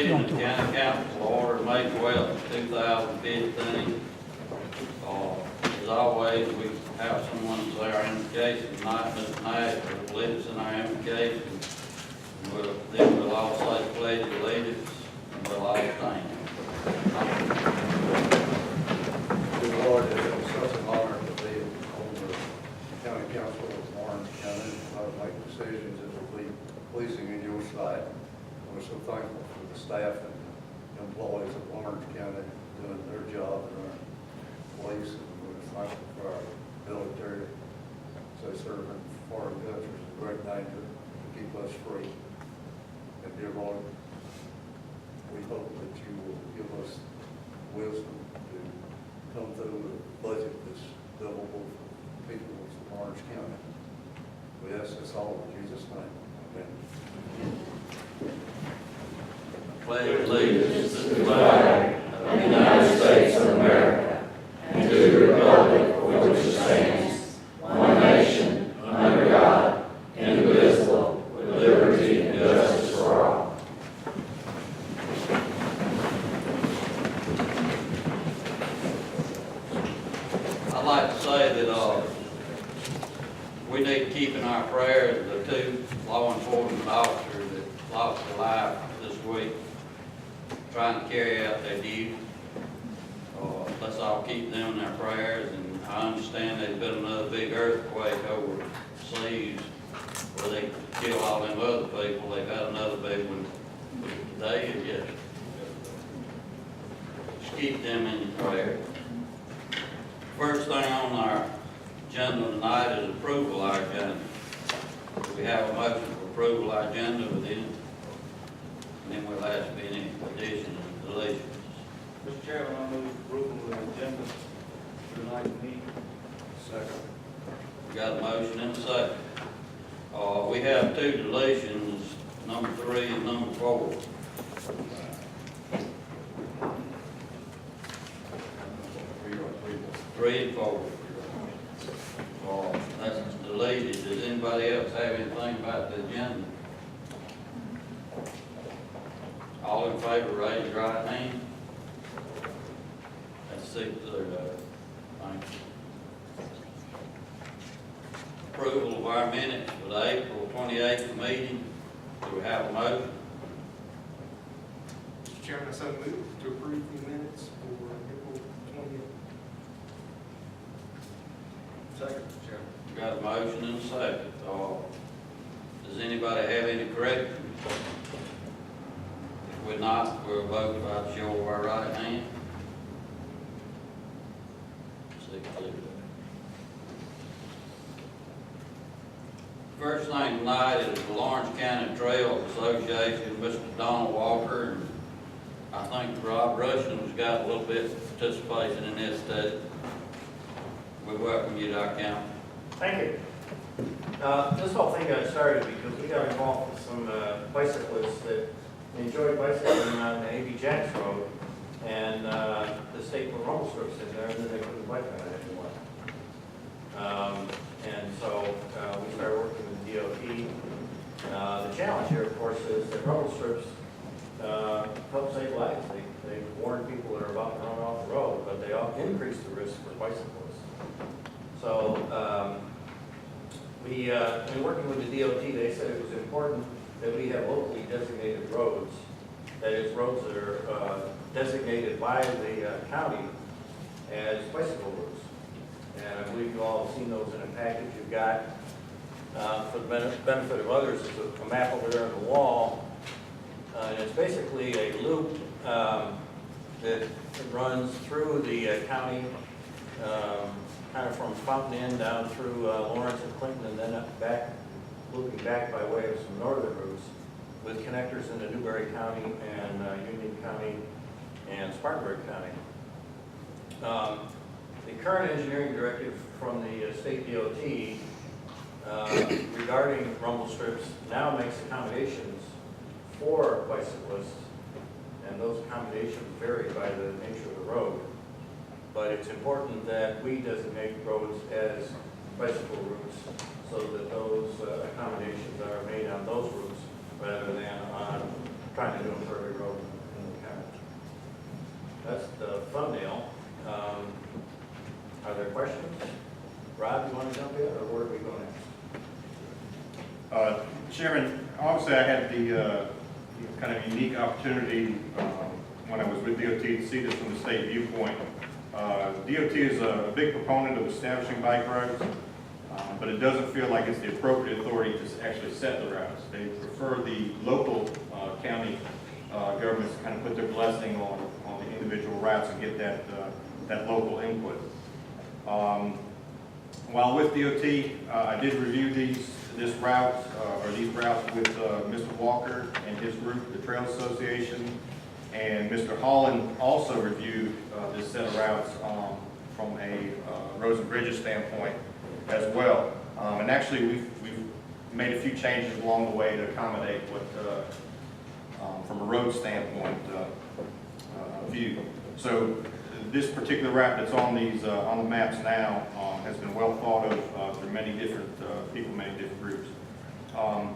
reading of the county council order, May 12, 2015. As always, we have someone say our invocation tonight, Mr. Nash, will lead us in our invocation. Then we'll all say the pledge of allegiance, and we'll all stand. Dear Lord, it is such an honor to be on the county council of Orange County, to make decisions that will be pleasing in your sight. We're so thankful for the staff and employees of Orange County doing their job and our police, and we're thankful for our military. So serving foreign countries is a great danger to keep us free. And dear Lord, we hope that you will give us wisdom to come through a budget that's livable for people of Orange County. We ask this all in Jesus' name. Amen. Pledge allegiance to the flag of the United States of America and to the republic for which it stands, one nation, under God, indivisible, with liberty and justice for all. I'd like to say that we need to keep in our prayers the two law enforcement officers that lost their life this week, trying to carry out their duty. Let's all keep them in our prayers, and I understand there's been another big earthquake overseas where they killed all them other people. They've had another big one today and yesterday. Just keep them in your prayers. First thing on our agenda tonight is approval of our agenda. Do we have a motion for approval of our agenda within? And then we'll ask for any additions and deletions. Mr. Chairman, I move approval of the agenda for tonight's meeting. Second. We got a motion and a second. We have two deletions, number 3 and number 4. 3 and 4. That's deleted. Does anybody else have anything about the agenda? All in favor, raise your right hand. That's 6-0. Thank you. Approval of our minutes for the April 28th meeting. Do we have a motion? Mr. Chairman, I so move to approve the minutes for April 20th. Second, Mr. Chairman. We got a motion and a second. Does anybody have any corrections? If we're not, we'll vote by the show of our right hand. 6-0. First thing tonight is the Lawrence County Trails Association, Mr. Donald Walker, and I think Rob Rushing's got a little bit of participation in this study. We welcome you to our county. Thank you. This whole thing got started because we got involved with some bicyclists that enjoyed bicycling on the A.B. Jacks Road, and the state put rumble strips in there, and then they couldn't bike on it anymore. And so we started working with the DOT. The challenge here, of course, is that rumble strips help save lives. They warn people that are about to run off the road, but they all increase the risk for bicyclists. So in working with the DOT, they said it was important that we have locally designated roads, that is, roads that are designated by the county as bicycle routes. And I believe you all have seen those in a package you've got. For the benefit of others, there's a map over there on the wall. And it's basically a loop that runs through the county, kind of from Fountain Inn down through Lawrence and Clinton, and then up back, looping back by way of some northern routes, with connectors into Newberry County and Union County and Spartanburg County. The current engineering directive from the state DOT regarding rumble strips now makes accommodations for bicyclists, and those accommodations vary by the nature of the road. But it's important that we designate roads as bicycle routes so that those accommodations are made on those routes rather than on trying to do them for every road in the county. That's the thumbnail. Are there questions? Rob, you want to jump in, or where are we going next? Chairman, obviously I had the kind of unique opportunity when I was with DOT to see this from the state viewpoint. DOT is a big proponent of establishing bike roads, but it doesn't feel like it's the appropriate authority to actually set the routes. They prefer the local county governments to kind of put their blessing on the individual routes and get that local input. While with DOT, I did review these routes with Mr. Walker and his group, the Trail Association, and Mr. Holland also reviewed this set of routes from a roads and bridges standpoint as well. And actually, we've made a few changes along the way to accommodate what, from a road standpoint, view. So this particular route that's on these on the maps now has been well thought of through many different people, many different groups. I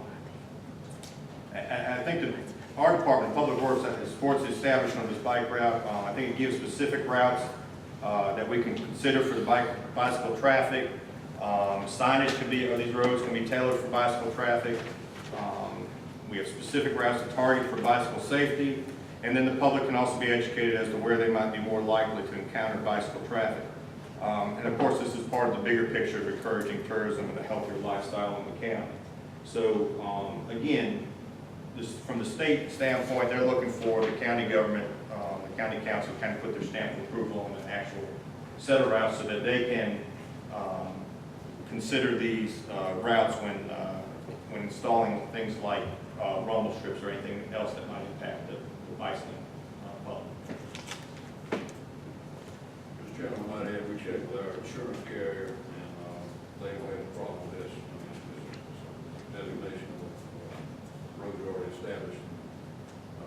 think that our department, Public Works, that supports the establishment of this bike route. I think it gives specific routes that we can consider for the bicycle traffic. Signage can be, or these roads can be tailored for bicycle traffic. We have specific routes to target for bicycle safety. And then the public can also be educated as to where they might be more likely to encounter bicycle traffic. And of course, this is part of the bigger picture of encouraging tourism and a healthier lifestyle in the county. So again, from the state standpoint, they're looking for the county government, the county council to kind of put their stamp of approval on the actual set of routes so that they can consider these routes when installing things like rumble strips or anything else that might impact the bicycling public. Mr. Chairman, I might add, we checked with our insurance carrier, and they don't have a problem with this. This designation of roads already established. I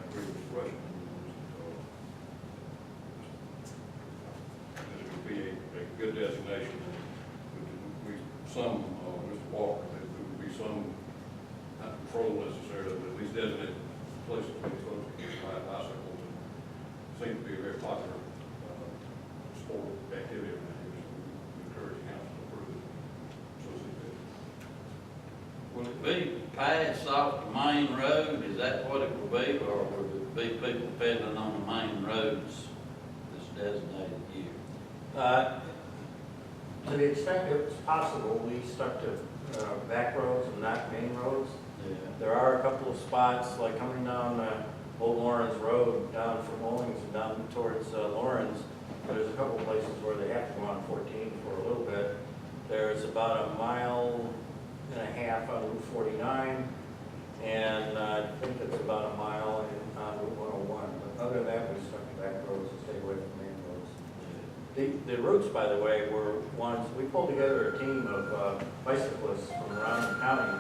agree with Mr. Rushman. This would be a good designation. Mr. Walker, there would be some, not control necessarily, but at least designate places where folks can ride bicycles. It seems to be a very popular sport activity around here, so we encourage council to approve it. So Will it be passed off the main road? Is that what it will be, or will it be people pedaling on the main roads that's designated here? To the extent it's possible, we stuck to back roads and not main roads. Yeah. There are a couple of spots, like coming down Old Lawrence Road, down from Owings and down towards Lawrence. There's a couple of places where they have to go on 14 for a little bit. There's about 1.5 miles on Route 49, and I think it's about 1 mile on Route 101. But other than that, we stuck to back roads to stay away from main roads. The routes, by the way, were ones, we pulled together a team of bicyclists from around the county,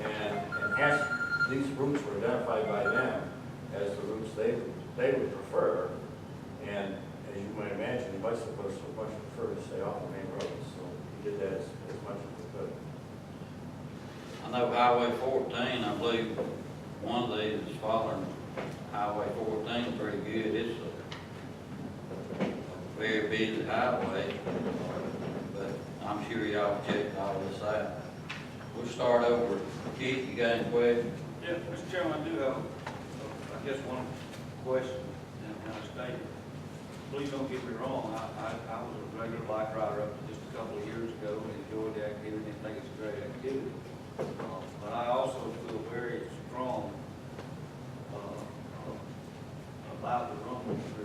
and these routes were identified by them as the routes they would prefer. And as you might imagine, bicyclists would much prefer to stay off the main roads, so we did that as much as we could. I know Highway 14, I believe one of these is following Highway 14 pretty good. It's a very busy highway, but I'm sure y'all checked all this out. We'll start over. Keith, you got any questions? Yeah, Mr. Chairman, I do have, I guess, one question and a statement. Please don't get me wrong, I was a regular bike rider up to just a couple of years ago and enjoyed the activity and think it's a great activity. But I also feel very strong about the rumbles, the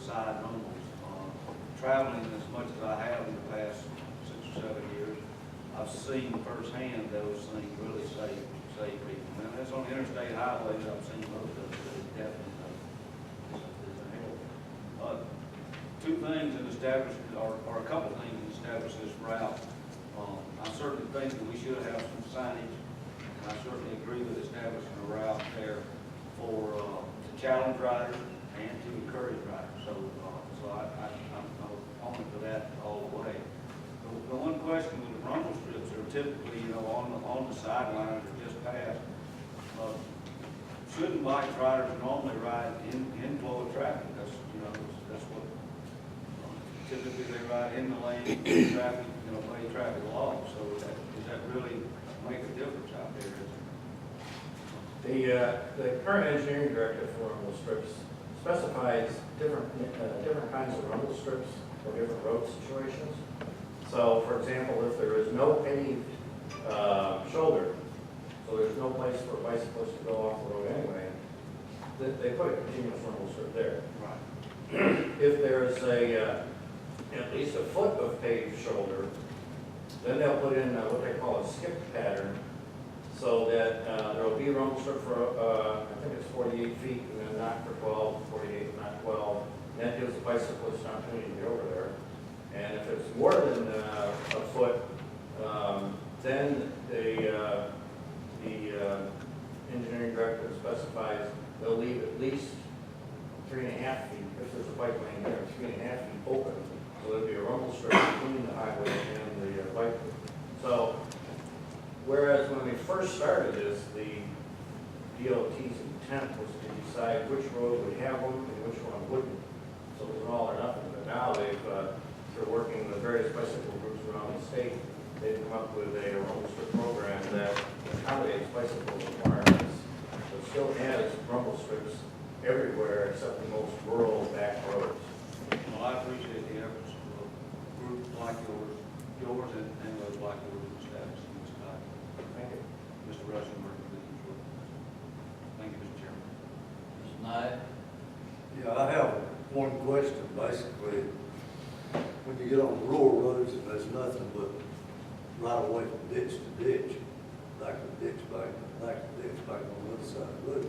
side rumbles. Traveling as much as I have in the past 6 or 7 years, I've seen firsthand those things really save people. Now, that's on the interstate highways, I've seen most of it, but it definitely is a help. Two things that establish, or a couple things that establish this route. I certainly think that we should have some signage, and I certainly agree with establishing a route there for to challenge riders and to encourage riders. So I'm opponent for that all the way. The one question with the rumble strips are typically, on the sidelines or just past. Shouldn't bike riders normally ride in flow of traffic? That's, you know, that's what typically they ride in the lane, in traffic, you know, obey traffic laws. So does that really make a difference out there? The current engineering directive for rumble strips specifies different kinds of rumble strips for different road situations. So, for example, if there is no paved shoulder, so there's no place for bicyclists to go off the road anyway, they put a continuous rumble strip there. Right. If there's at least a foot of paved shoulder, then they'll put in what they call a skip pattern, so that there will be a rumble strip for, I think it's 48 feet, and then not for 12, 48, not 12. And that gives the bicyclist an opportunity to get over there. And if it's more than a foot, then the engineering directive specifies they'll leave at least 3.5 feet, if there's a bike lane there, 3.5 feet open. So there'll be a rumble strip between the highway and the bike lane. So, whereas when we first started this, the DOT's intent was to decide which road would have them and which one wouldn't. So it was an all or nothing. But now they're working with various bicycle groups around the state. They've come up with a rumble strip program that accommodates bicycle requirements, but still has rumble strips everywhere except the most rural back roads. Well, I appreciate the efforts of groups like yours and those like yours and staffs in this time. Thank you. Mr. Rushing, thank you, Mr. Chairman. Ms. Knight? Yeah, I have one question, basically. When you get on rural roads and there's nothing but right away from ditch to ditch, back to the ditch, back to the ditch, back on the other side of the road.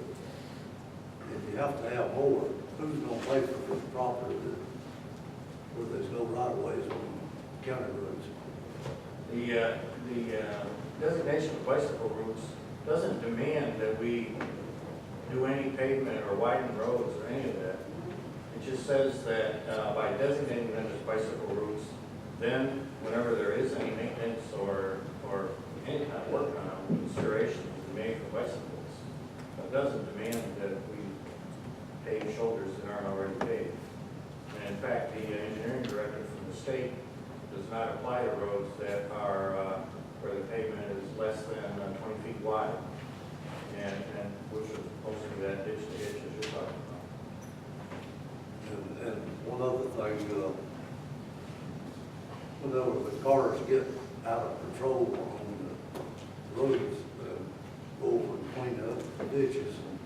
If you have to have more, who's gonna pay for the property where there's no right of ways on county roads? The designation of bicycle routes doesn't demand that we do any pavement or widen roads or any of that. It just says that by designating them as bicycle routes, then whenever there is any maintenance or any kind of work on them, consideration will be made for bicycles. It doesn't demand that we pave shoulders that aren't already paved. And in fact, the engineering directive from the state does not apply to roads that are where the pavement is less than 20 feet wide, and which is mostly that ditch to ditch as you're talking about. And one other thing, whenever the cars get out of control on the roads, go over and clean up the ditches and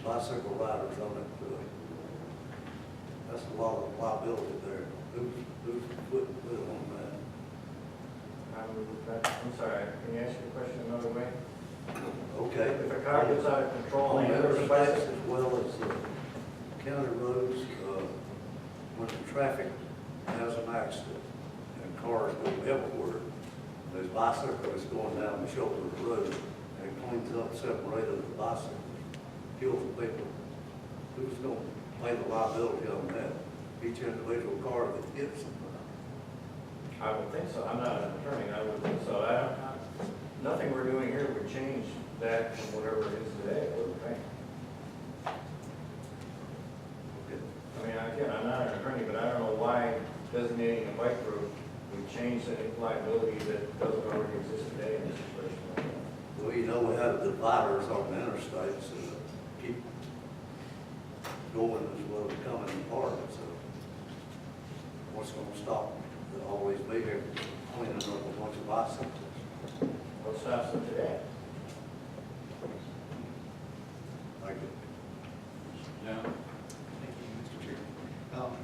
bicycle riders on it, that's a lot of liability there. Who's putting the bill on that? I'm sorry, can you ask the question another way? Okay. If a car gets out of control On and the there's a interstates bicycle, as well as the county roads, when the traffic has an accident and cars go everywhere, there's bicyclists going down the shoulder of the road, and it cleans up, separated the bicycles, kills the people. Who's going to pay the liability on that? Each individual car that hits them. I would think so. I'm not an attorney, I would think so. Nothing we're doing here would change that from whatever it is today, I would think. I mean, again, I'm not an attorney, but I don't know why designating a bike route would change any liability that doesn't already exist today in this situation like that. Well, you know, we have dividers on the interstates that keep going as well as coming apart, so what's going to stop all these vehicles cleaning up a bunch of bicycles? What stops them today? Like it. John? Thank you, Mr. Chairman.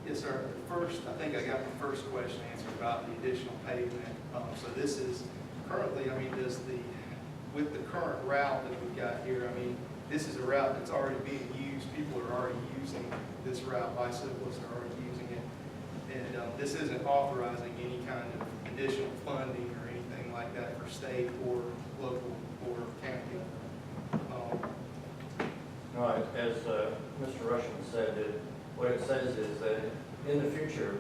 Yes, sir. First, I think I got the first question answered about the additional pavement. So this is currently, I mean, with the current route that we've got here, I mean, this is a route that's already being used. People are already using this route. Bicyclists are already using it. And this isn't authorizing any kind of additional funding or anything like that for state or local or county. No, as Mr. Rushing said, what it says is that in the future,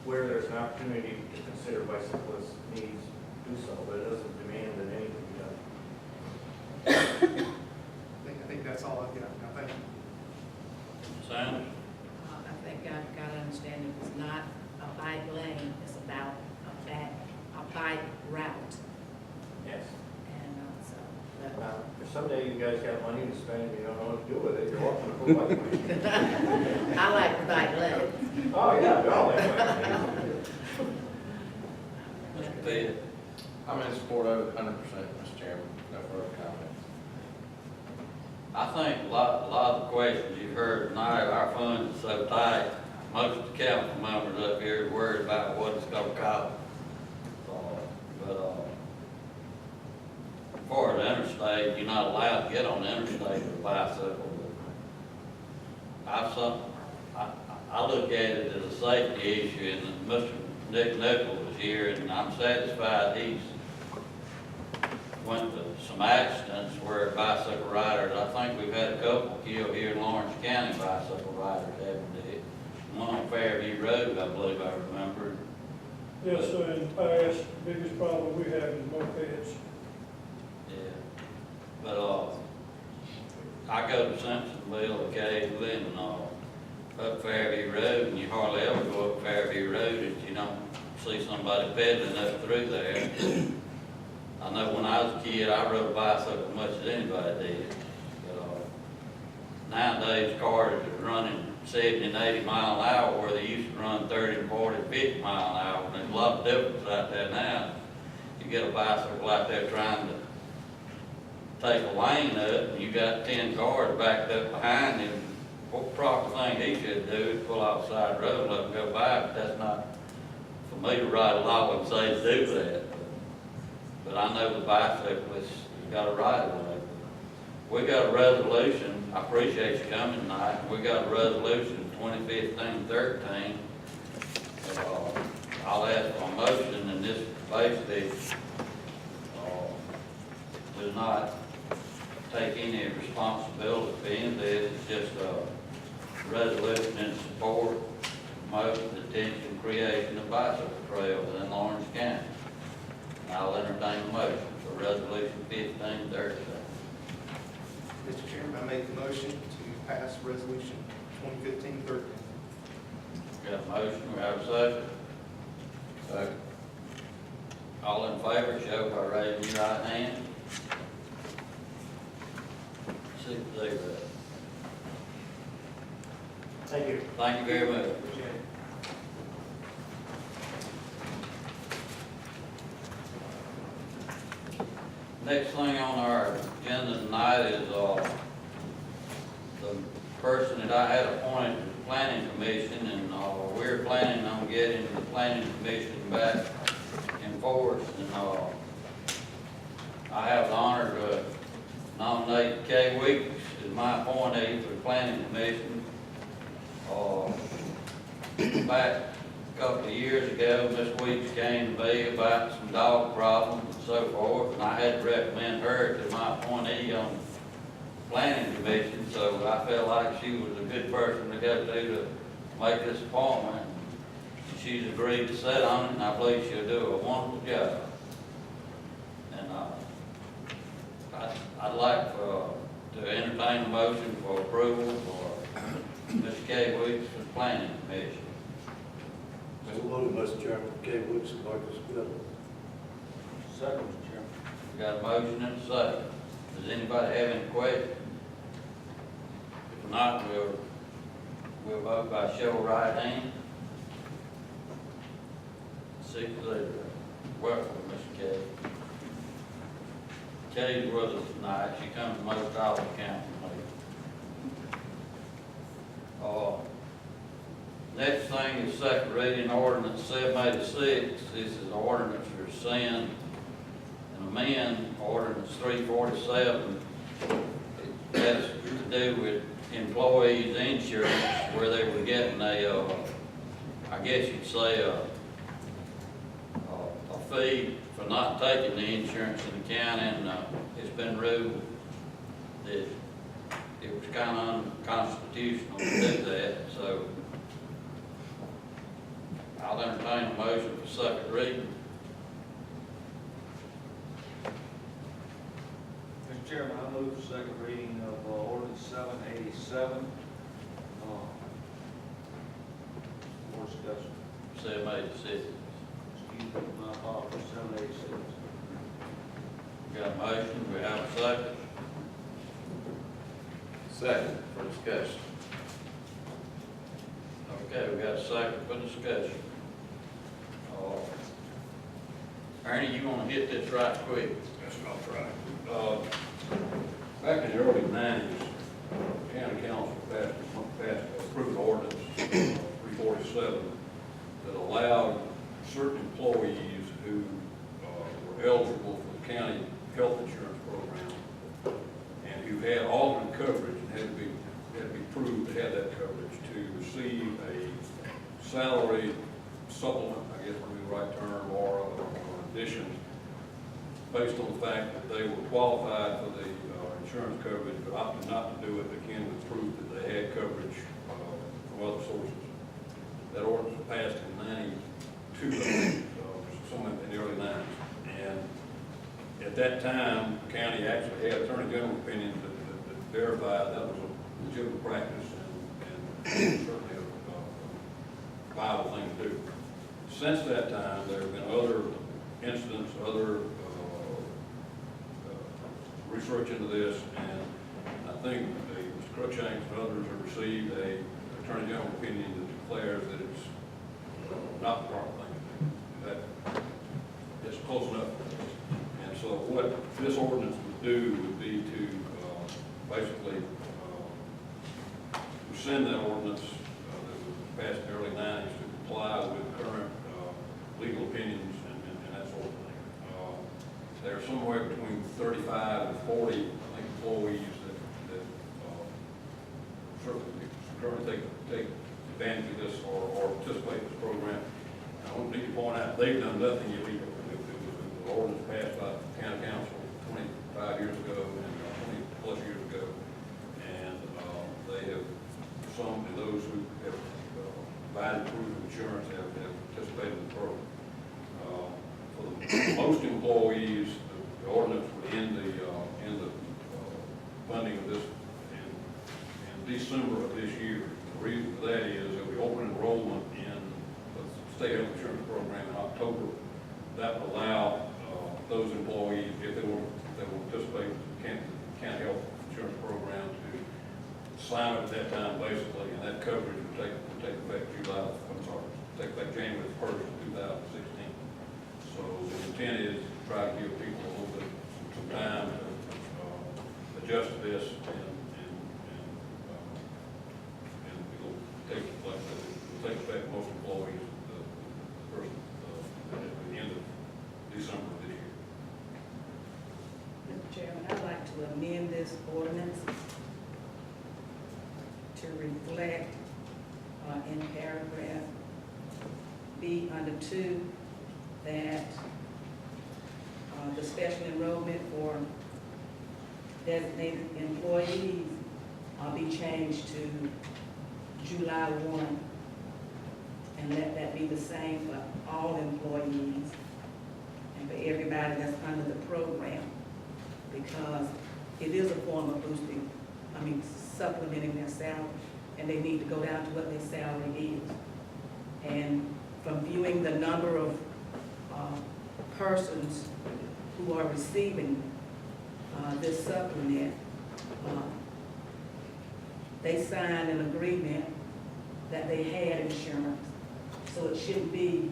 where there's an opportunity to consider bicyclist needs, do so, but it doesn't demand that anything be done. I think that's all I've got. Now, thank you. Sanders? I think I've got to understand it was not a bike lane, it's about a bike route. Yes. And so, but, Now, if someday you guys got money to spend, and you don't know what to do with it, you're welcome to put money. I like the bike lane. Oh, yeah, they're all that way. Mr. Pitt? I'm in support of it 100%, Mr. Chairman. No further comments. I think a lot of the questions you've heard tonight, our funds are so tight, most of the council members up here are worried about what it's gonna cost. As far as interstate, you're not allowed to get on the interstate with a bicycle. I look at it as a safety issue, and Mr. Nick Nichols was here, and I'm satisfied he's went to some accidents where bicycle riders, I think we've had a couple killed here in Lawrence County, bicycle riders haven't did. One on Fairview Road, I believe I remember. Yes, sir, in the past, the biggest problem we have is mopeds. Yeah, but, I go to Simpsonville occasionally and, up Fairview Road, and you hardly ever go up Fairview Road if you don't see somebody pedaling up through there. I know when I was a kid, I rode a bicycle as much as anybody did. But, nowadays, cars are running 70 and 80 mile an hour where they used to run 30 and 40, 50 mile an hour. And there's a lot of difference out there now. You get a bicycle out there trying to take a lane up, and you got 10 cars backed up behind him. What proper thing he should do is pull off the side of the road and let them go by, but that's not for me to write a law and say to do that. But I know the bicyclist has got a right of way. We got a resolution, I appreciate you coming tonight, we got a resolution 2015-13. I'll ask for a motion, and this basically does not take any responsibility for any of this. It's just a resolution in support, promote, detention, creation of bicycle trails in Lawrence County. I'll entertain a motion for resolution 15-13. Mr. Chairman, I make the motion to pass resolution 2015-13. Got a motion, we have a second. Second. All in favor, show by raising your right hand. 6-0. Thank you. Thank you very much. Next thing on our agenda tonight is, the person that I had appointed to the planning commission, and, we're planning on getting the planning commission back in force, and, I have the honor to nominate Kay Weeks as my appointee for the planning commission. Back a couple of years ago, Ms. Weeks came to me about some dog problems and so forth, and I had to recommend her to my appointee on the planning commission, so I felt like she was a good person to go to make this appointment. She's agreed to sit on it, and I believe she'll do a wonderful job. And, I'd like to entertain a motion for approval for Ms. Kay Weeks for the planning commission. So moved, Mr. Chairman. Kay Woods, Marcus Miller. Second, Mr. Chairman. We got a motion and a second. Does anybody have any questions? If not, we'll vote by show of right hand. 6-0. Welcome, Mr. Kay. Kay's with us tonight. She comes to most all the council meetings. Next thing is second reading ordinance 786. This is ordinance to rescind and amend ordinance 347. It has to do with employees' insurance, where they were getting a, I guess you'd say a fee for not taking the insurance in the county, and it's been ruled that it was kind of unconstitutional to do that, so I'll entertain a motion for second reading. Mr. Chairman, I move for second reading of ordinance 787. More discussion. 786. Excuse me, my apologies, 786. We got a motion, we have a second. Second for discussion. Okay, we got a second for discussion. Ernie, you wanna hit this right quick? Yes, I'll try. Back in the early nineties, county council passed approved ordinance 347 that allowed certain employees who were eligible for the county health insurance program and who had alternate coverage and had to be proved to have that coverage to receive a salary supplement, I guess would be the right term, or addition based on the fact that they were qualified for the insurance coverage, but opted not to do it, again, with proof that they had coverage from other sources. That ordinance was passed in 92, somewhere in the early 90s. And at that time, the county actually had Attorney General opinions that verified that was a legitimate practice and certainly a viable thing to do. Since that time, there have been other incidents, other research into this, and I think Mr. Cruikshanks and others have received a Attorney General opinion that declares that it's not the proper thing to do. That it's close enough. And so what this ordinance would do would be to basically rescind that ordinance that was passed in the early 90s to comply with current legal opinions and that sort of thing. There are somewhere between 35 and 40, I think, employees that certainly currently take advantage of this or participate in this program. I don't need to point out, they've done nothing illegal. It was an ordinance passed by the county council 25 years ago and 20 plus years ago. And they have, some of those who have provided proof of insurance have participated in the program. For most employees, the ordinance would end the funding of this in December of this year. The reason for that is that we open enrollment in the state health insurance program in October. That would allow those employees, if they want to participate in the county health insurance program, to sign up at that time basically, and that coverage would take effect January 1st, 2016. So the intent is to try to give people a little bit, some time to adjust to this and it'll take, like I said, it'll take effect most employees at the end of December of this year. Mr. Chairman, I'd like to amend this ordinance to reflect in paragraph B under 2 that the special enrollment for designated employees be changed to July 1, and let that be the same for all employees and for everybody that's under the program, because it is a form of supplementing their salary, and they need to go down to what their salary is. And from viewing the number of persons who are receiving this supplement, they signed an agreement that they had insurance, so it shouldn't be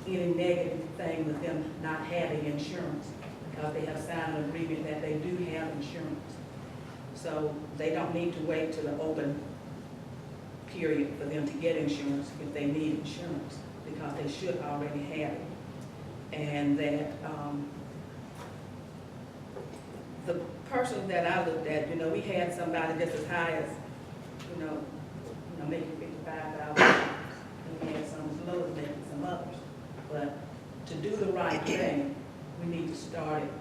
any negative thing with them not having insurance, because they have signed an agreement that they do have insurance. So they don't need to wait till the open period for them to get insurance if they need insurance, because they should already have it. And that the person that I looked at, we had somebody just as high as, making $55,000, and we had some as low as making some others. But to do the right thing, we need to start it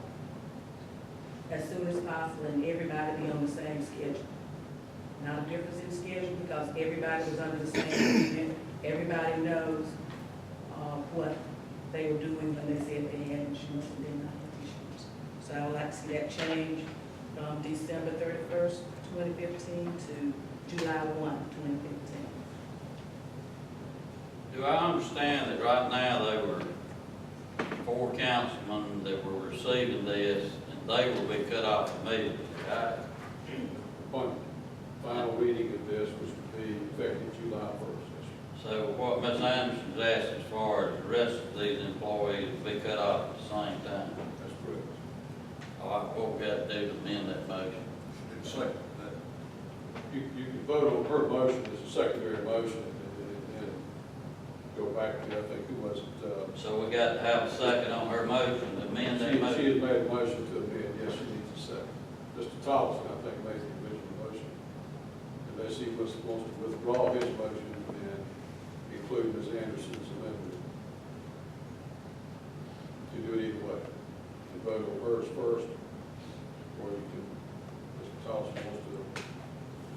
as soon as possible and everybody be on the same schedule. Not a difference in schedule, because everybody was under the same agreement. Everybody knows what they were doing when they said they had insurance and did not have insurance. So So I would like to see that change from December 31st, 2015 to July 1, 2015. Do I understand that right now there were 4 councilmen that were receiving this, and they will be cut off immediately, right? Final reading of this was to be effective July 1st. So what Ms. Anderson's asked as far as the rest of these employees will be cut off at the same time. That's correct. All right, what we got to do to amend that motion? And second, that, you can vote on her motion as a secondary motion and go back to, I think, who was it? So we got to have a second on her motion to amend that She motion? has made a motion to amend, yes, she needs a second. Mr. Thompson, I think, made the original motion. Unless he wants to withdraw his motion and include Ms. Anderson's amendment. You do it either way. You can vote on hers first, or you can, Mr. Thompson wants to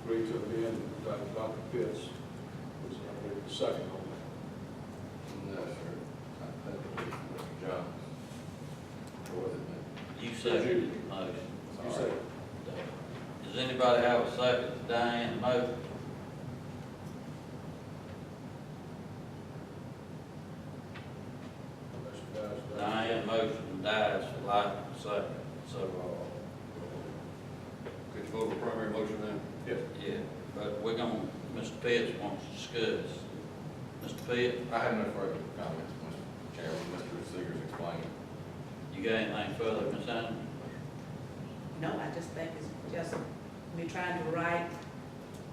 agree to amend, Dr. Pitts was, I believe, the second on that. No, sir. I think it was Mr. Jones. Or was it me? You seconded the motion. You say, Does anybody have a second to Diane's motion? Diane's motion dies for lack of a second, so, could you vote for primary motion then? Yes. yeah, but we're gonna, Mr. Pitts wants to discuss. Mr. Pitts, I have no further comments, Mr. Chairman. Mr. Seegers explained. you got anything further, Ms. Anderson? No, I just think it's just, we're trying to right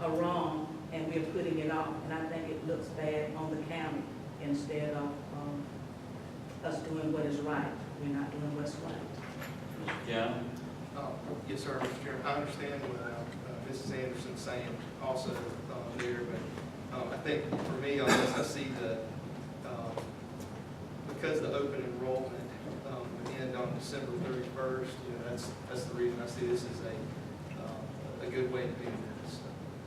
a wrong, and we're putting it off, and I think it looks bad on the county instead of us doing what is right. We're not doing what's right. Mr. Jones? Yes, sir, Mr. Chairman. I understand what Mrs. Anderson's saying also there, but I think for me on this, I see because the open enrollment would end on December 31st, that's the reason I see this as a good way to do this.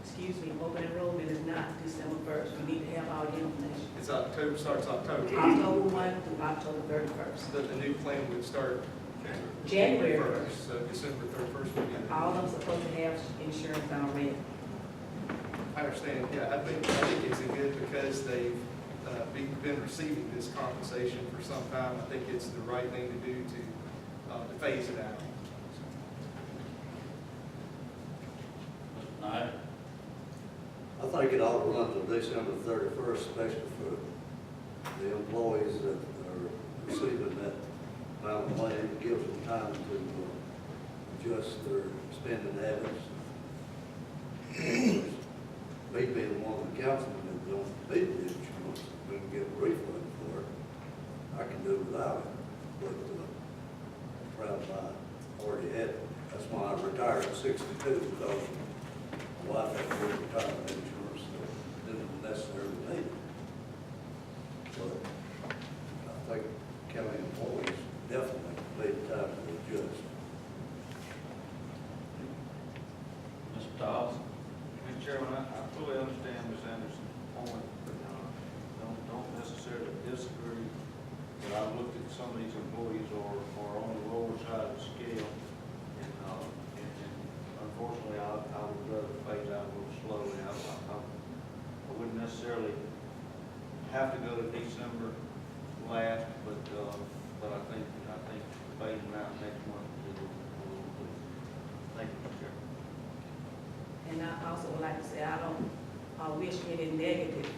Excuse me, open enrollment is not December 1st. We need to have all the information. It's October, starts October. October 1 through October 31st. So the new plan would start January 1st, so December 31st would be. All of them supposed to have insurance already. I understand, yeah, I think it's a good because they've been receiving this compensation for some time. I think it's the right thing to do to phase it out. Mr. Knight? I think it ought to run till December 31st, especially for the employees that are receiving that amount of money. It gives them time to adjust their spending habits. Me being one of the councilmen that don't need the insurance, we can get a refund for it. I can do without it, but I'm proud I already had it. That's why I retired at 62, because my wife had to get retirement insurance, so it didn't necessarily need it. But I think county employees definitely need time to adjust. Mr. Dawson? Mr. Chairman, I fully understand Ms. Anderson's point, but don't necessarily disagree. But I've looked at some of these employees are on the lower side of the scale, and unfortunately, I would rather phase out a little slowly. I wouldn't necessarily have to go to December last, but I think phasing out next month is a little bit. Thank you, Mr. Chairman. And I also would like to say, I don't wish any negative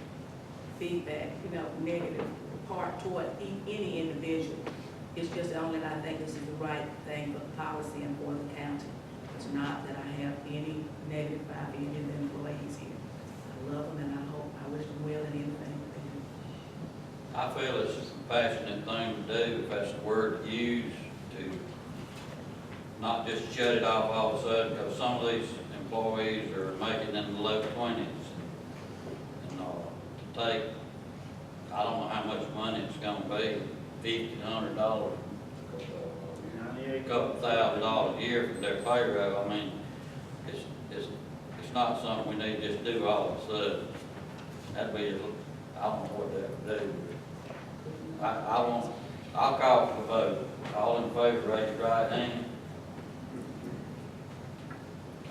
feedback, negative part toward any individual. It's just only that I think this is the right thing for the policy and for the county. It's not that I have any negative about any of the employees here. I love them and I wish them well in anything that they do. I feel it's a compassionate thing to do, if that's the word to use, to not just shut it off all of a sudden, because some of these employees are making in the low 20s. And to take, I don't know how much money it's gonna be, $1,500, a couple $1,000 a year for their payroll. I mean, it's not something we need to just do all of a sudden. That'd be, I don't know what that would do. I'll call for the vote. All in favor, raise your right hand.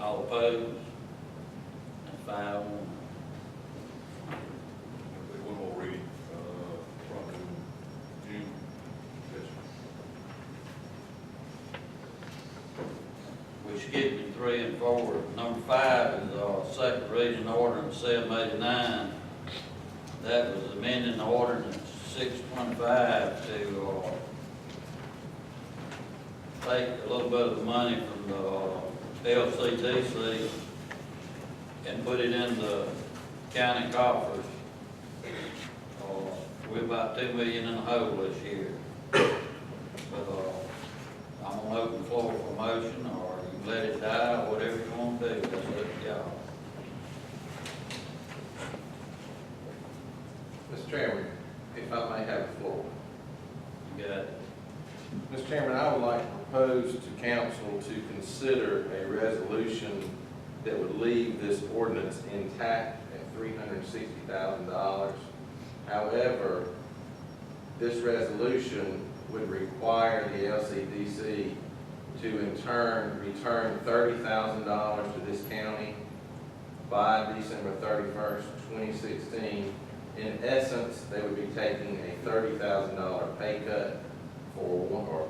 All opposed? That's 5-1. One more reading, from June. Yes. We skipped 3 and 4. Number 5 is second reading ordinance 789. That was amending the ordinance 625 to take a little bit of the money from the LCTC and put it in the county coffers. We're about $2 million in the hole this year. But I'm gonna open the floor for motion, or you can let it die, or whatever you want to do. That's up to y'all. Mr. Chairman, if I may have the floor. You got it. Mr. Chairman, I would like to propose to council to consider a resolution that would leave this ordinance intact at $360,000. However, this resolution would require the LCDC to in turn return $30,000 to this county by December 31st, 2016. In essence, they would be taking a $30,000 pay cut or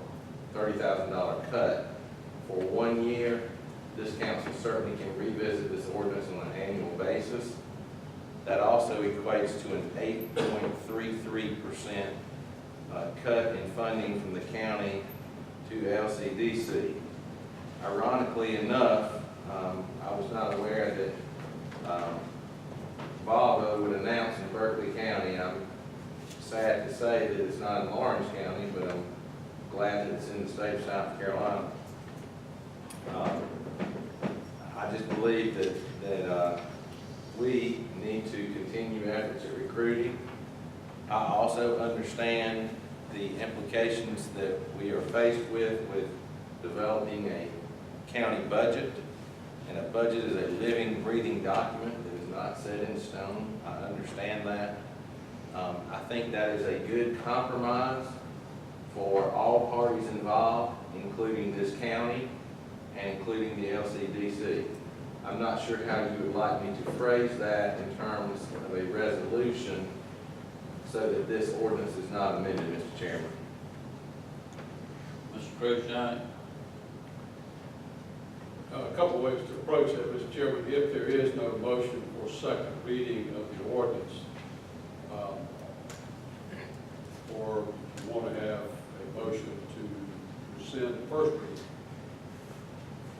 $30,000 cut for 1 year. This council certainly can revisit this ordinance on an annual basis. That also equates to an 8.33% cut in funding from the county to LCDC. Ironically enough, I was not aware that Volvo would announce in Berkeley County. I'm sad to say that it's not in Lawrence County, but I'm glad that it's in the state of South Carolina. I just believe that we need to continue efforts at recruiting. I also understand the implications that we are faced with developing a county budget. And a budget is a living, breathing document that is not set in stone. I understand that. I think that is a good compromise for all parties involved, including this county and including the LCDC. I'm not sure how you would like me to phrase that in terms of a resolution so that this ordinance is not amended, Mr. Chairman. Mr. Cruikshank? A couple ways to approach that, Mr. Chairman. If there is no motion for second reading of the ordinance, or you want to have a motion to rescind the first reading,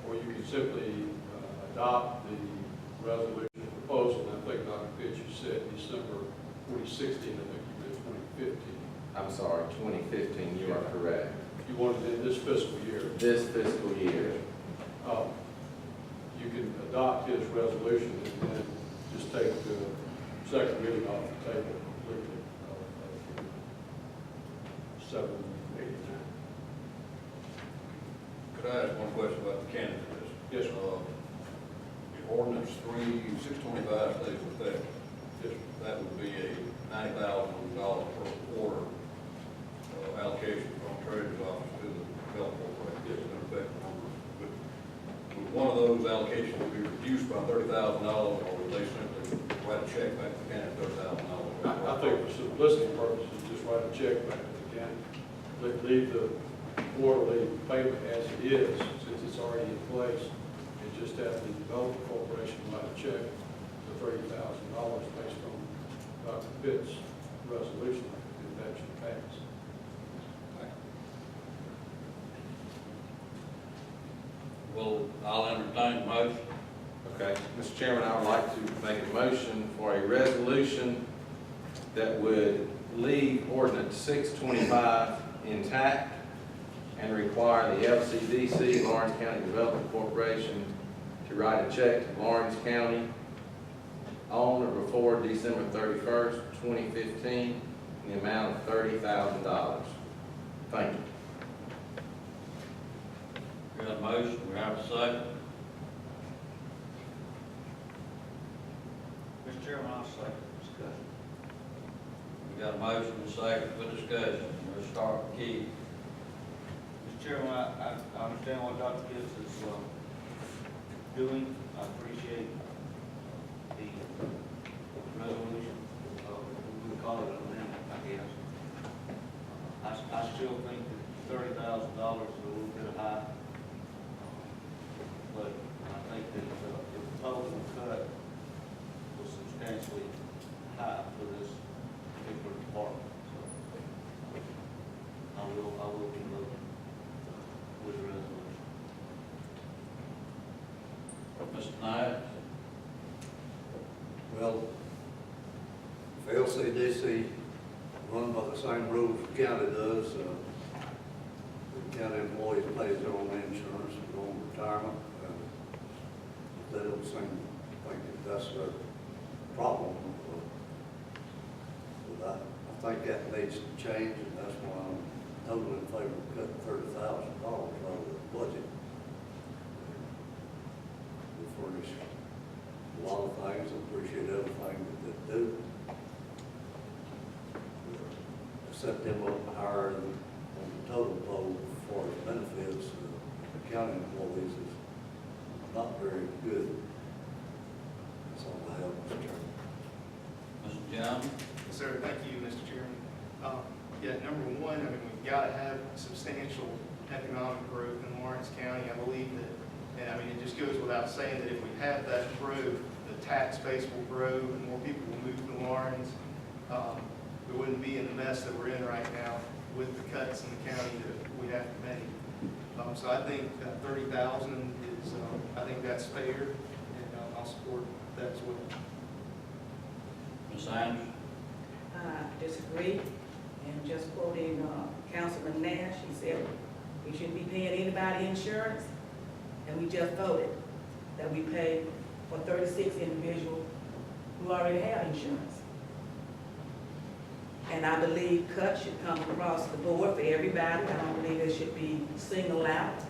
or you can simply adopt the resolution proposal. I think Dr. Pitts, you said December 2016, I think you meant 2015. I'm sorry, 2015, you are correct. You want it in this fiscal year. This fiscal year. You can adopt his resolution and then just take the second reading off the table completely. 789. Could I ask one question about the candidate list? Yes, sir. The ordinance 625 stays in effect. Yes, sir. That would be a $90,000 per quarter allocation from Treasurer's Office to the developer corporation. Yes, in effect numbers. Would one of those allocations be reduced by $30,000, or would they simply write a check back to the county $30,000? I think for simplicity purposes, just write a check back to the county. Leave the quarterly payment as it is, since it's already in place, and just have the developer corporation write a check for $30,000 based on Dr. Pitt's resolution, if that should pass. Well, I'll entertain the motion. Okay, Mr. Chairman, I would like to make a motion for a resolution that would leave ordinance 625 intact and require the LCDC, Lawrence County Development Corporation, to write a check to Lawrence County on or before December 31st, 2015, in the amount of $30,000. Thank you. We got a motion, we have a second. Mr. Chairman, I'll second the discussion. We got a motion, and a second for discussion. We'll start with Keith. Mr. Chairman, I understand what Dr. Pitts is doing. I appreciate the resolution, we would call it an amendment, I guess. I still think that $30,000 is a little bit high. But I think that the total cut was substantially high for this particular department. So I will be voting with the resolution. Mr. Knight? Well, if LCDC run by the same rules the county does, the county employees pay their own insurance and their own retirement. They don't seem to think that that's their problem. But I think that needs to change, and that's why I'm totally in favor of cutting $30,000 out of the budget. We furnish a lot of things, appreciate everything that they do. Set them up higher on the total load for the benefits of the county employees is not very good. That's all I have, Mr. Chairman. Mr. Jones? Yes, sir. Thank you, Mr. Chairman. Yeah, number one, I mean, we've got to have substantial economic growth in Lawrence County. I believe that, and I mean, it just goes without saying that if we have that growth, the tax base will grow and more people will move to Lawrence. We wouldn't be in the mess that we're in right now with the cuts in the county that we have to make. So I think 30,000 is, I think that's fair, and I'll support that as well. Ms. Anderson? I disagree, and just quoting Councilman Nash, he said we shouldn't be paying anybody insurance, and we just voted that we pay for 36 individuals who already have insurance. And I believe cuts should come across the board for everybody. I don't believe it should be singled out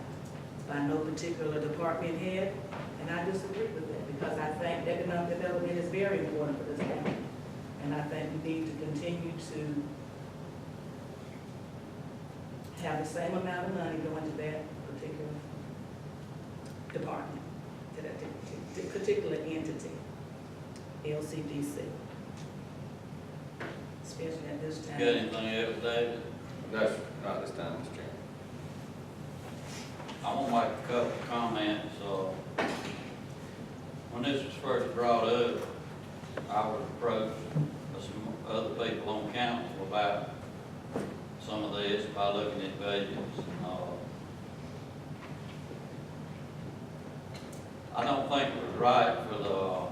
by no particular department head, and I disagree with that because I think economic development is very important for this county. And I think we need to continue to have the same amount of money going to that particular department, to that particular entity, LCDC. Especially at this time. Got anything else, David? No, not this time, Mr. Chairman. I'm gonna make a couple of comments. When this was first brought up, I was approached by some other people on council about some of this by looking at budgets. I don't think it was right for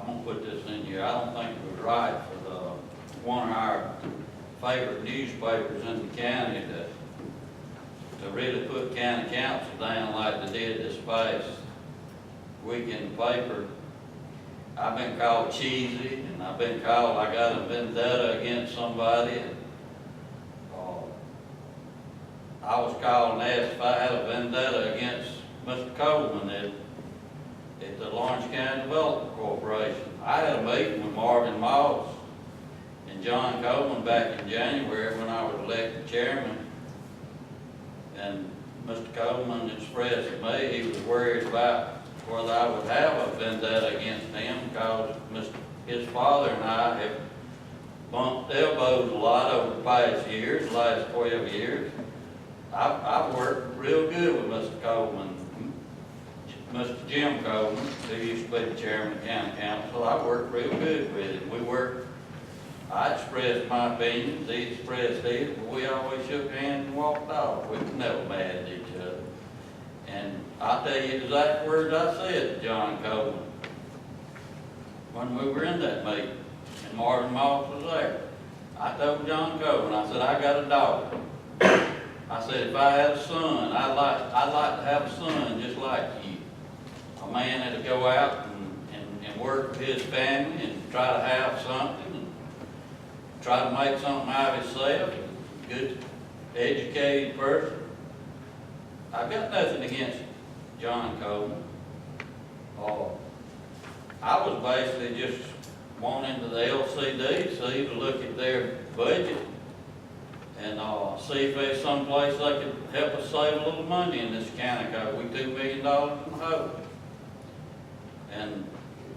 I'm gonna put this in here. I don't think it was right for one of our favorite newspapers in the county to really put county council down like they did this past week in the paper. I've been called cheesy, and I've been called I got a vendetta against somebody. And, I was called and asked if I had a vendetta against Mr. Coleman at the Lawrence County Development Corporation. I had a meeting with Marvin Moss and John Coleman back in January when I was elected chairman. And Mr. Coleman expressed to me he was worried about whether I would have a vendetta against him because his father and I have bumped elbows a lot over the past years, the last 12 years. I've worked real good with Mr. Coleman, Mr. Jim Coleman, who used to be the chairman of the county council. I worked real good with him. I expressed my opinions, he expressed his, but we always shook hands and walked off. We were never mad at each other. And I'll tell you the exact words I said to John Coleman when we were in that meeting, and Marvin Moss was there. I told John Coleman, I said, I got a daughter. I said, if I had a son, I'd like to have a son just like you. A man that'll go out and work with his family and try to have something and try to make something out of himself, a good, educated person. I've got nothing against John Coleman. I was basically just wanting the LCD to look at their budget and, see if there's someplace they could help us save a little money in this county, cause we $2 million in the hole. And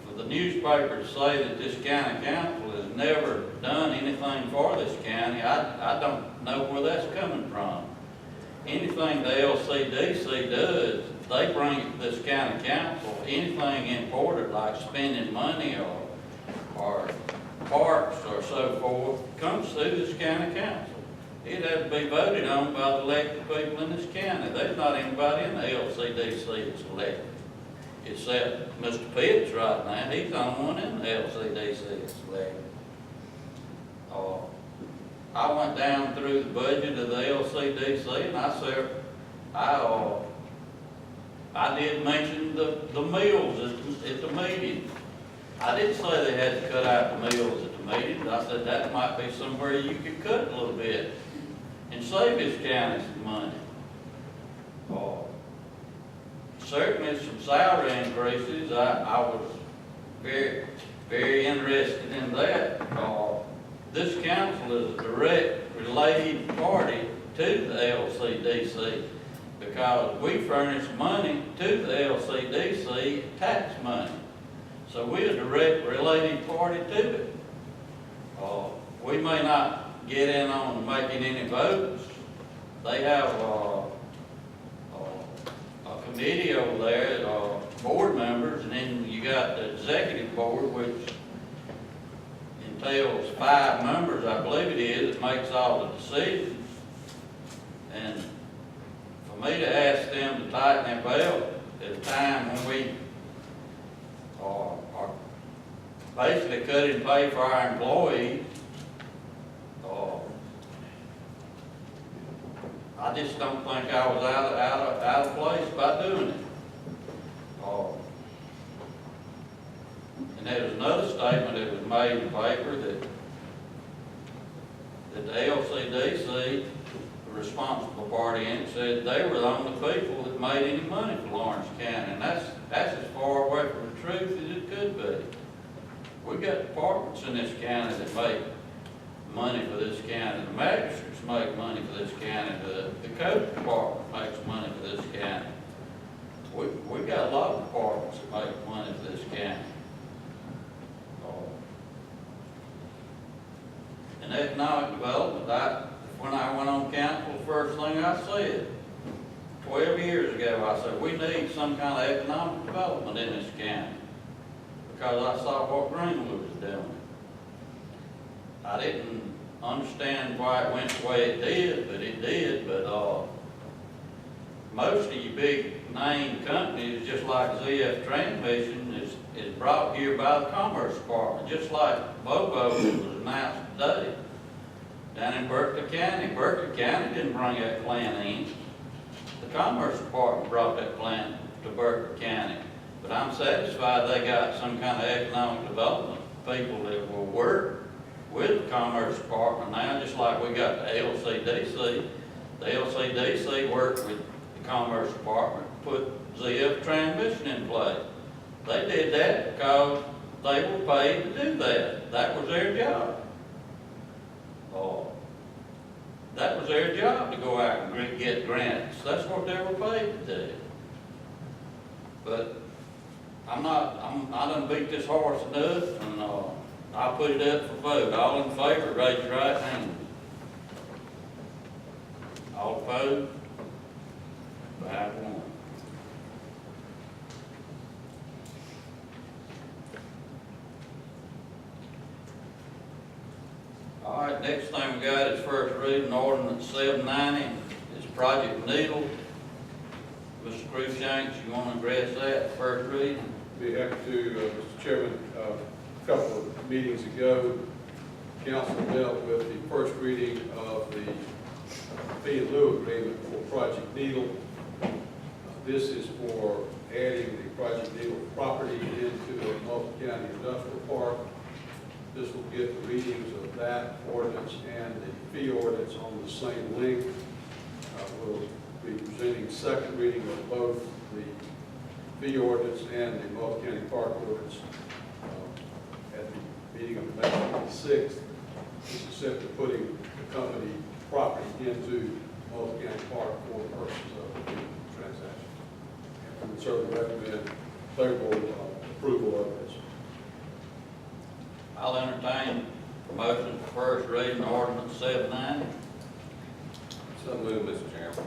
for the newspaper to say that this county council has never done anything for this county, I don't know where that's coming from. Anything the LCDC does, they bring it to this county council. Anything imported, like spending money or parks or so forth, comes through this county council. It has to be voted on by the elected people in this county. There's not anybody in the LCDC that's elected, except Mr. Pitts right now. He's the only one in the LCDC that's elected. I went down through the budget of the LCDC, and I said, I did mention the meals at the meeting. I didn't say they had to cut out the meals at the meeting. I said that might be somewhere you could cut a little bit and save this county some money. Certainly some salary increases. I was very, very interested in that. This council is a direct related party to the LCDC because we furnish money to the LCDC, tax money. So we're a direct related party to it. We may not get in on making any votes. They have a committee over there, board members, and then you got the executive board, which entails 5 members, I believe it is, that makes all the decisions. And for me to ask them to tighten their belt at a time when we are basically cutting pay for our employees, I just don't think I was out of place by doing it. And there was another statement that was made in the paper that the LCDC, the responsible party in it, said they were the only people that made any money for Lawrence County, and that's as far away from the truth as it could be. We got departments in this county that make money for this county. The magistrates make money for this county. The code department makes money for this county. We got a lot of departments that make money for this county. And economic development, when I went on council, the first thing I said, 12 years ago, I said, we need some kind of economic development in this county. Because I saw what Greenwood was doing. I didn't understand why it went the way it did, but it did. But most of your big name companies, just like ZF Transmission, is brought here by the Commerce Department, just like Bobo was announced today. Down in Berkeley County. Berkeley County didn't bring that plant in. The Commerce Department brought that plant to Berkeley County. But I'm satisfied they got some kind of economic development people that will work with the Commerce Department now, just like we got the LCDC. The LCDC worked with the Commerce Department to put ZF Transmission in place. They did that because they were paid to do that. That was their job. That was their job, to go out and get grants. That's what they were paid to do. But I done beat this horse enough, and I'll put it up for vote. All in favor, raise your right hand. All opposed? 5-1. All right, next thing we got is first reading ordinance 790. It's Project Needle. Mr. Cruikshanks, you want to address that first reading? Be happy to, Mr. Chairman. A couple of meetings ago, council dealt with the first reading of the fee in lieu agreement for Project Needle. This is for adding the Project Needle property into a multi-county industrial park. This will get the readings of that ordinance and the fee ordinance on the same link. We'll be presenting second reading of both the fee ordinance and the multi-county park ordinance at the meeting of May 26th. This is simply putting the company property into Multnomah County Park for the purposes of the transaction. And we certainly recommend favorable approval of this. I'll entertain a motion for first reading ordinance 79. So moved, Mr. Chairman.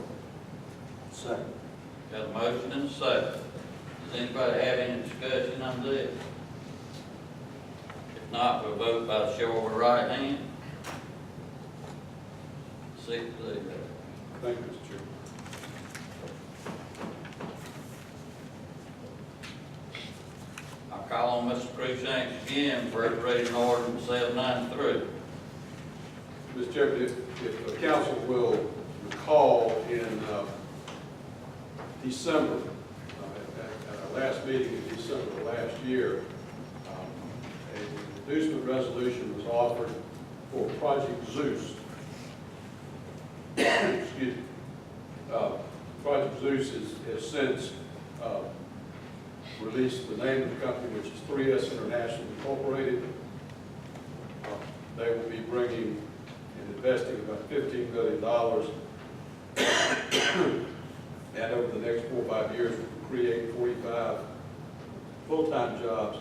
Second. Got a motion and a second. Does anybody have any discussion on this? If not, we'll vote by the show of the right hand. 6-0. Thank you, Mr. Chairman. I'll call on Mr. Cruikshanks again, first reading ordinance 793. Mr. Chairman, if the council will recall in December, at our last meeting in December of last year, a reducement resolution was offered for Project Zeus. Excuse me. Project Zeus has since released the name of the company, which is 3S International Incorporated. They will be bringing and investing about $15 million. And over the next 4 or 5 years, we'll create 45 full-time jobs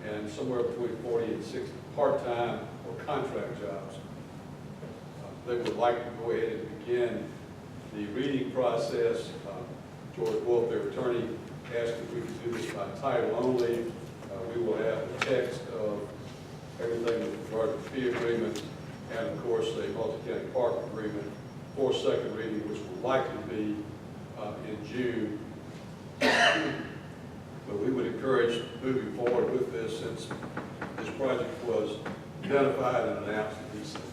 and somewhere between 40 and 60 part-time or contract jobs. They would like to go ahead and begin the reading process. George Wolf, their attorney, asked if we could do this by title only. We will have the text of everything with regard to the fee agreement and, of course, a multi-county park agreement for second reading, which will likely be in June. But we would encourage moving forward with this since this project was identified and announced in December.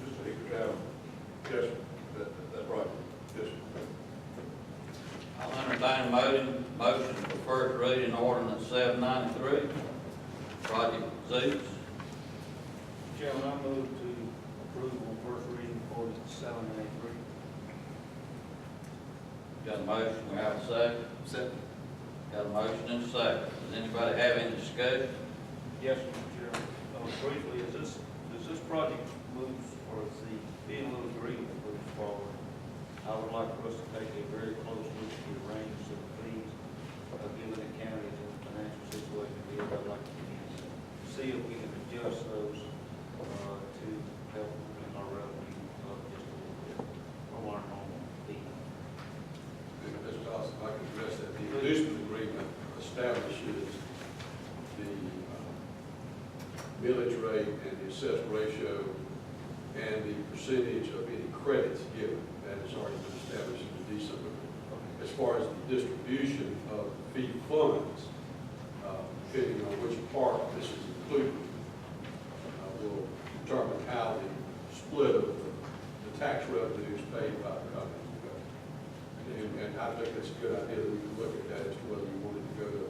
Just a hiccup down. Yes, sir. That's right. Yes, sir. I'll entertain a motion for first reading ordinance 793, Project Zeus. Chairman, I move to approve on first reading ordinance 793. Got a motion, we have a second. Second. Got a motion and a second. Does anybody have any discussion? Yes, Mr. Chairman. Briefly, as this project moves, or as the bill of agreement moves forward, I would like for us to take a very close look at the ranges of fees, given the county's financial situation. I'd like to see if we can adjust those to help bring our revenue up just a little bit from our normal fee. Mr. Dawson, if I can address that. The reducement agreement establishes the millage rate and the assessed ratio and the percentage of any credits given. That has already been established in December. As far as the distribution of fee funds, depending on which part this is included, will determine how the split of the tax revenues paid by the company will go. And I think that's a good idea that we can look at that as to whether we wanted to go to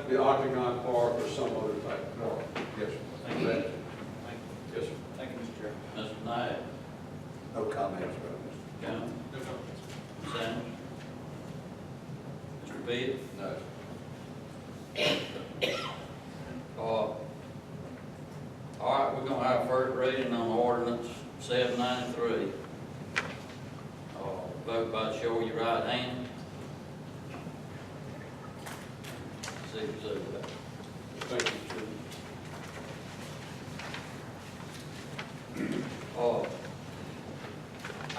the Octagon Park or some other type of park. Yes, sir. Thank you. Yes, sir. Thank you, Mr. Chairman. Mr. Knight, No comments, Mr. Jones, No comments. Sanders, Mr. Bid. No. All right, we're gonna have first reading on ordinance 793. Vote by the show of your right hand. 6-0. Thank you, Chairman.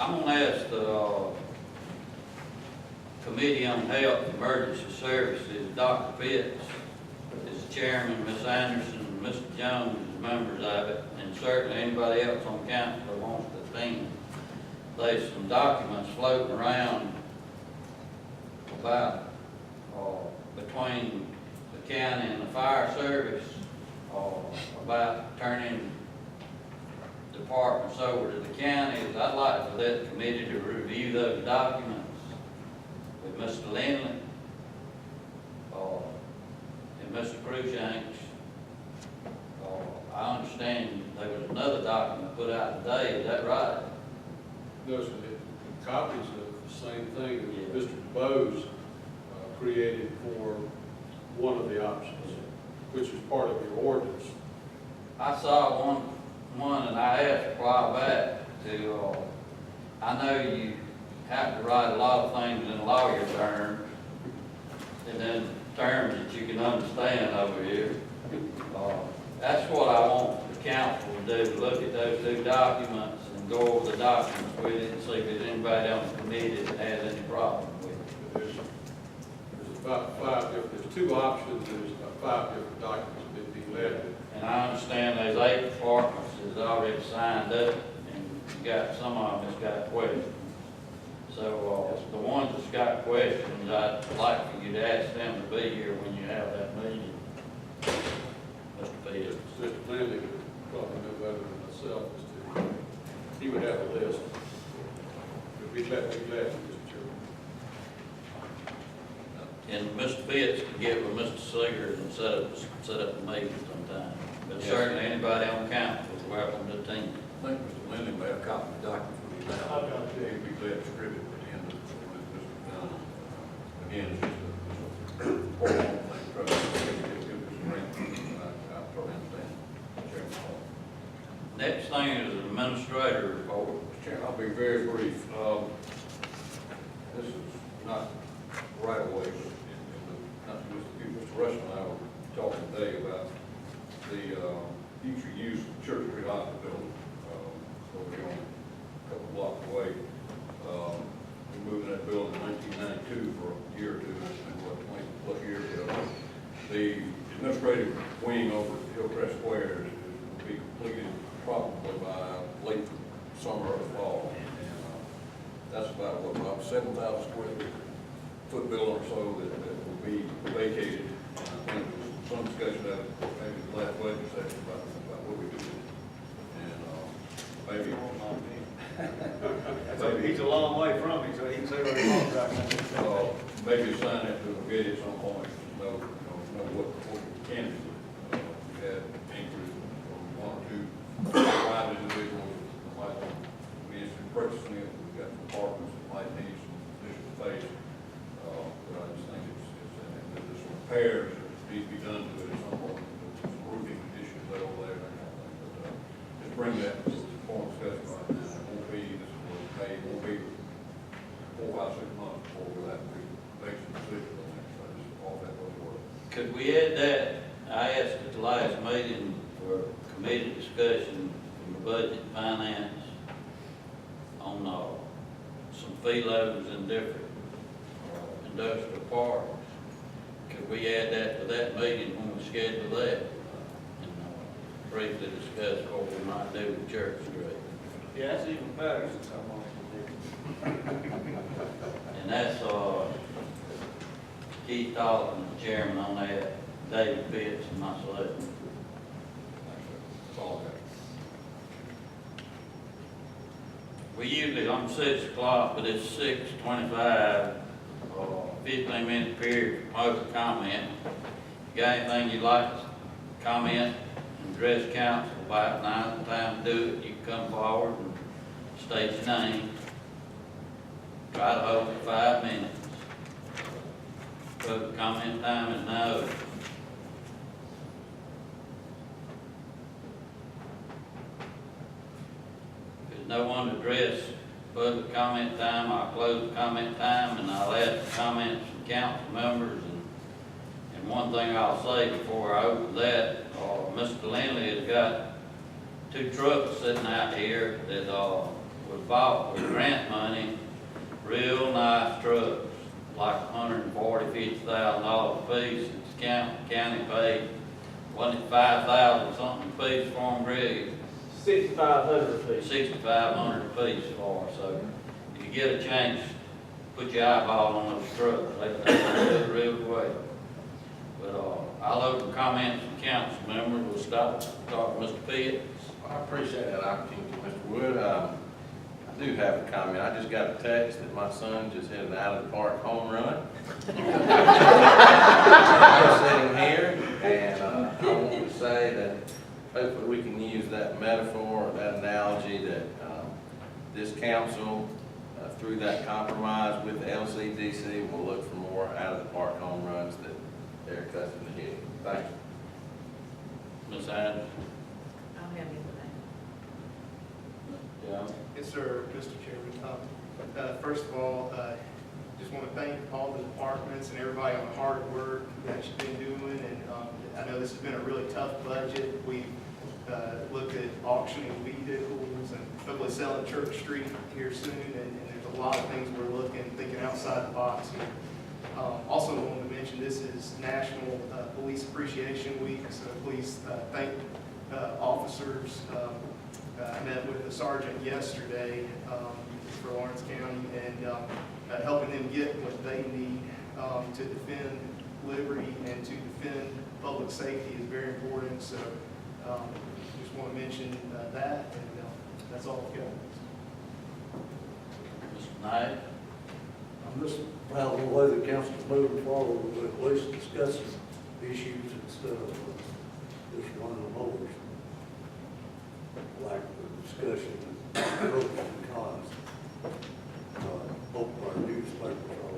I'm gonna ask the Committee on Health and Emergency Services, Dr. Pitts is the chairman, Ms. Anderson, and Mr. Jones is members of it, and certainly anybody else on council that wants to attend. There's some documents floating around about, between the county and the fire service, about turning departments over to the counties. I'd like for that committee to review those documents with Mr. Lindley, and Mr. Cruikshanks. I understand there was another document put out today, is that right? Those are the copies of the same thing that Mr. Bose created for one of the options, which is part of your ordinance. I saw one, and I asked a while back to, I know you have to write a lot of things in lawyer terms, and then terms that you can understand over here. That's what I want the council to do, look at those two documents and go over the documents with it and see if there's anybody on the committee that has any problem with it. There's about there's two options, there's about 5 different documents that be led. And I understand there's 8 departments that's already signed up, and you got, some of them that's got questions. So, the ones that's got questions, I'd like for you to ask them to be here when you have that meeting. Mr. Peters. Mr. Linley would probably know better than myself as to, he would have a list. But we'd let Mr. Chairman. And Mr. Pitts could get with Mr. Seeger and set up a meeting sometime. But certainly anybody on council is welcome to attend. I think Mr. Linley may have copied the document for you now. I've got it. He'd be glad to distribute it at the end of this. Again, it's just a formal thing, try to give us a ring. I totally understand. Chairman Hall. Next thing is the administrator report. Mr. Chairman, I'll be very brief. This is not right away, but not just you, Mr. Rush and I were talking today about the future use of Church Street Hospital building, over here on a couple blocks away. We moved in that building in 1992 for a year or two, and what, 20+ years ago. The administrative wing over at Hillcrest Square will be completed probably by late summer or fall. And that's about, what, about 7,000 square foot building or so that will be vacated. And I think there was some discussion of it, maybe the last budget session about what we do. And maybe. He's a long way from me, so he can say what he wants right now. Maybe assign that to a committee at some point, know what we can do. We had inquiries from 1 or 2 private individuals that might be interested in purchasing it. We've got some partners that might need some additional space. But I just think there's some repairs that need to be done to it at some point. Some roofing issues over there, that kind of thing. But just bring that to the point of discussion right now. It won't be, it won't be 4 or 6 months before we'll have to make some decisions on that. So just all that will work. Could we add that? I asked at the last meeting for committee discussion from the budget and finance on some fee loads in different industrial parks. Could we add that to that meeting when we schedule that? And briefly discuss what we might do with Church Street. Yeah, that's even better since I'm on the And that's, Keith Dalton, the chairman on that, David Pitts and myself. That's all I got. We usually on 6 o'clock, but it's 6:25, 15-minute period for public comment. You got anything you'd like to comment and address council about, now's the time to do it. You can come forward and state your name. Try to hold it 5 minutes. Public comment time is now over. If there's no one to address public comment time, I'll close the comment time and I'll ask for comments from council members. And one thing I'll say before I open that, Mr. Linley has got 2 trucks sitting out here that was bought with grant money, real nice trucks, like $140,000, $50,000 a piece. It's county paid, wasn't it 5,000 something a piece for them, Greg? 6,500 a piece. 6,500 a piece for, so if you get a chance, put your eyeball on those trucks, they do it real well. But, I'll open comments from council members, we'll start with Mr. Pitts. I appreciate that opportunity, Mr. Wood. I do have a comment. I just got a text that my son just hit an out-of-the-park home run. I'm sitting here, and I want to say that hopefully we can use that metaphor, or that analogy, that this council, through that compromise with the LCDC, will look for more out-of-the-park home runs that they're accustomed to hitting. Thank you. Ms. Adams. Yes, sir, Mr. Chairman. First of all, just want to thank all the departments and everybody on the hard work that you've been doing. And I know this has been a really tough budget. We've looked at auctioning vehicles and hopefully selling Church Street here soon. And there's a lot of things we're thinking outside the box here. Also wanted to mention this is National Police Appreciation Week, so please thank officers. I met with the sergeant yesterday for Lawrence County and helping them get what they need to defend liberty and to defend public safety is very important. So just want to mention that, and that's all I've got. Mr. Knight? I'm just proud of the way the council's moving forward with at least discussing issues instead of just running them over. Like the discussion of pros and cons. Both of our newspapers are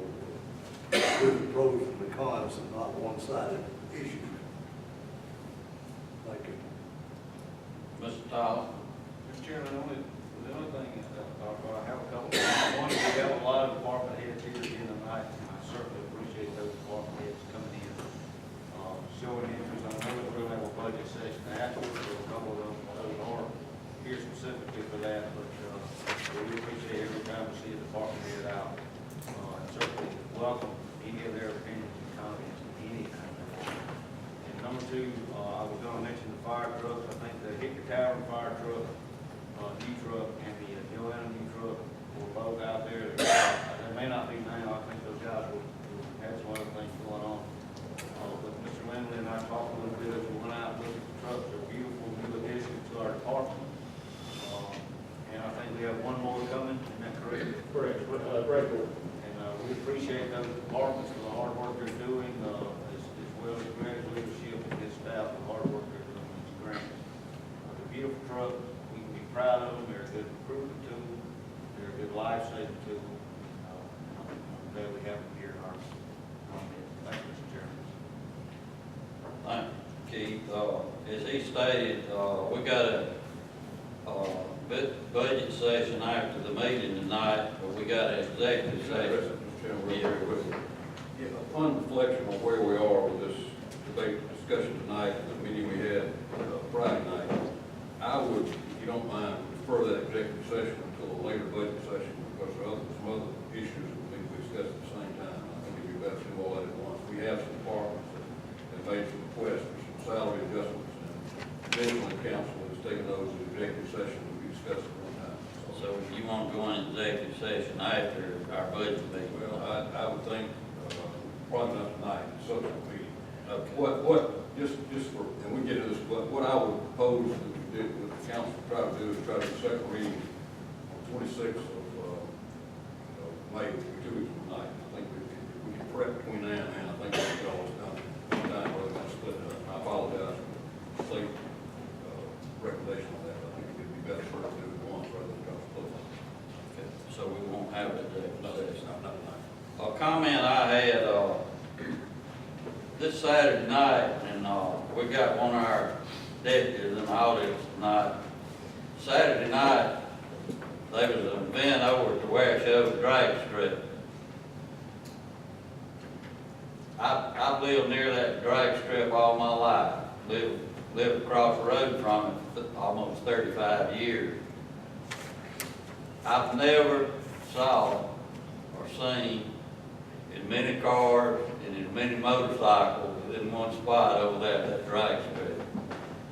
with the pros and the cons and not one-sided issues. Thank you. Mr. Tyler? Mr. Chairman, the only thing I have a couple. One is we have a lot of department heads here again tonight, and I certainly appreciate those department heads coming in, showing interest. I know that we'll have a budget session afterwards, so a couple of them are here specifically for that, but we appreciate every time we see a department head out. And certainly welcome any of their opinions and comments, anything. And number two, I was going to mention the fire trucks. I think the Hickory Tavern fire truck, new truck, and the Atlanta new truck were both out there. They may not be now. I think those guys will have some other things going on. But Mr. Lindley and I talked a little bit as we went out and looked at the trucks. They're beautiful new additions to our department. And I think we have one more coming. Isn't that correct? Correct, right. And we appreciate those departments for the hard work they're doing, as well as Greg's leadership and his staff, the hard work they're doing with these grants. They're a beautiful truck. We can be proud of them. They're a good recruitment tool. They're a good life-saving tool. I'm glad we have them here in our community. Thank you, Mr. Chairman. Thank you, Keith. As he stated, we got a budget session after the meeting tonight, but we got an executive session. Mr. Chairman, real quick. Upon reflection on where we are with this debate discussion tonight, and the meeting we had Friday night, I would, if you don't mind, defer that executive session until a later budget session, because there are some other issues that need to be discussed at the same time. I think it'd be better to do all that at once. We have some departments that have made some requests for some salary adjustments, and eventually council has taken those to executive session to be discussed at one time. So if you want to go in executive session after our budget meeting. Well, I would think, probably not tonight, subsequent meeting. Okay. Just for, and we get to this, but what I would propose that we do, what the council try to do is try to second reading on 26th of May, 2 weeks from tonight. I think if we can prep between now and then, I think we'll get all this done. Time rather than split it up. I apologize for the late recommendation on that. I think it'd be better for us to do it once rather than try to split it. Okay, so we won't have it there. No, it's not tonight. A comment I had, this Saturday night, and we got one of our deputies in the audience tonight. Saturday night, there was an event over at the Wearshow Drag Strip. I've lived near that drag strip all my life. Lived across the road from it for almost 35 years. I've never saw or seen as many cars and as many motorcycles in one spot over there at that drag strip.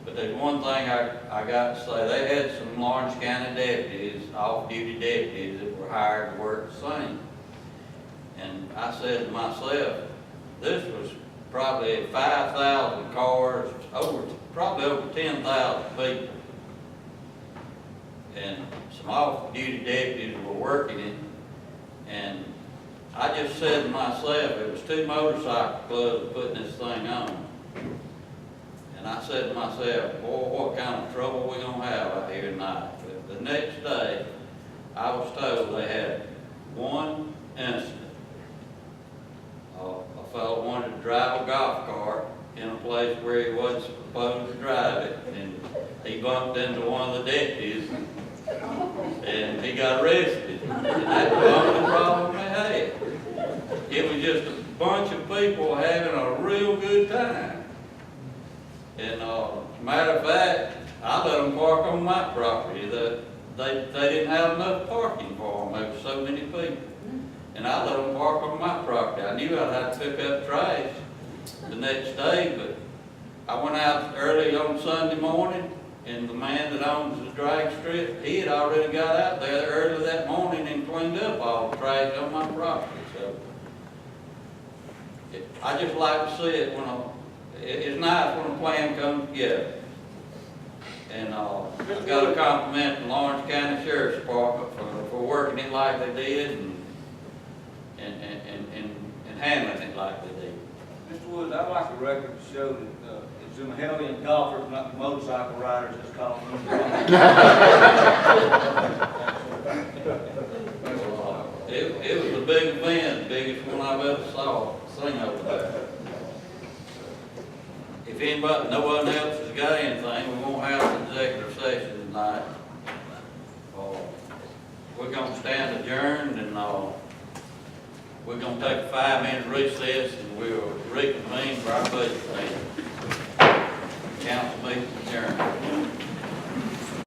But there's one thing I got to say. They had some Lawrence County deputies, off-duty deputies, that were hired to work the scene. And I said to myself, this was probably 5,000 cars, probably over 10,000 people. And some off-duty deputies were working it. And I just said to myself, it was 2 motorcycle clubs putting this thing on. And I said to myself, boy, what kind of trouble we gonna have out here tonight? But the next day, I was told they had one incident. A fellow wanted to drive a golf cart in a place where he wasn't supposed to drive it, and he bumped into one of the deputies, And he got arrested. And that's the only problem they had. It was just a bunch of people having a real good time. And, matter of fact, I let them park on my property. They didn't have enough parking for them. There were so many people. And I let them park on my property. I knew I'd have to pick up trash the next day, but I went out early on Sunday morning, and the man that owns the drag strip, he had already got out there early that morning and cleaned up all the trash on my property. So I just like to see it when it's nice when a plan comes together. And I got to compliment the Lawrence County Sheriff's Department for working it like they did and handling it like they did. Mr. Woods, I'd like the record to show that it's them Hellion golfers, not the motorcycle riders that's calling them. It was a big event, the biggest one I've ever seen over there. If anybody, no one else has got anything, we won't have an executive session tonight. We're gonna stand adjourned and, we're gonna take a 5-minute recess and we'll reconvene for our budget meeting. Council meeting adjourned.